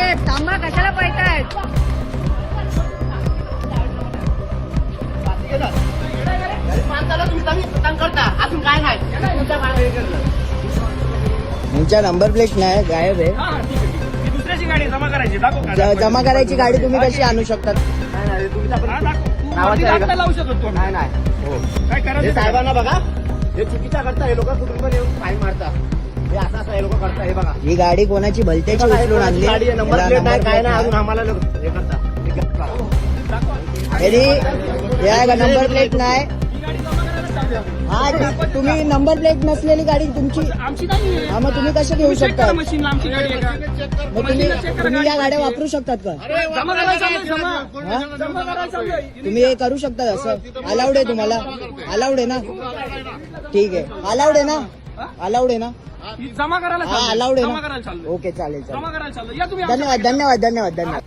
साहेब थांबा, कशाला पळतायत? अजून काय नाही तुमच्या नंबर प्लेट नाही, गायब आहे. दुसऱ्याची गाडी जमा करायची, जमा करायची गाडी तुम्ही कशी आणू शकतात? लावू शकतो. नाही नाही काय हे करायचं साहेबांना बघा, हे चुकीचा करता, हे लोक कुठून पण येऊन फाईन मारतात. हे असं हे लोक करतात. हे बघा, ही गाडी कोणाची भलत्याची उचलून आणली? गाडी नंबर याला प्लेट नाही, number काय plate नाही, अजून नाही. आम्हाला हे करतात. तरी या नंबर प्लेट नाही. हा, तुम्ही नंबर प्लेट नसलेली गाडी तुमची, आमची नाही. हा, मग तुम्ही कशी घेऊ शकता? मशीनला आमची गाडी आहे का? मग तुम्ही या गाड्या वापरू शकतात का? जमा करायला चाललोय, जमा. हा? जमा करायला चाललोय. तुम्ही हे करू शकता असं? अलाउड आहे तुम्हाला? अलाउड आहे ना? ठीक आहे, अलाउड आहे ना? अलाउड आहे ना? जमा करायला हा, चाललोय. अलाउड आहे जमा ना? करायला चाललोय. ओके, चालेल चालेल. जमा करायला चाललोय. या तुम्ही धन्यवाद धन्यवाद धन्यवाद धन्यवाद.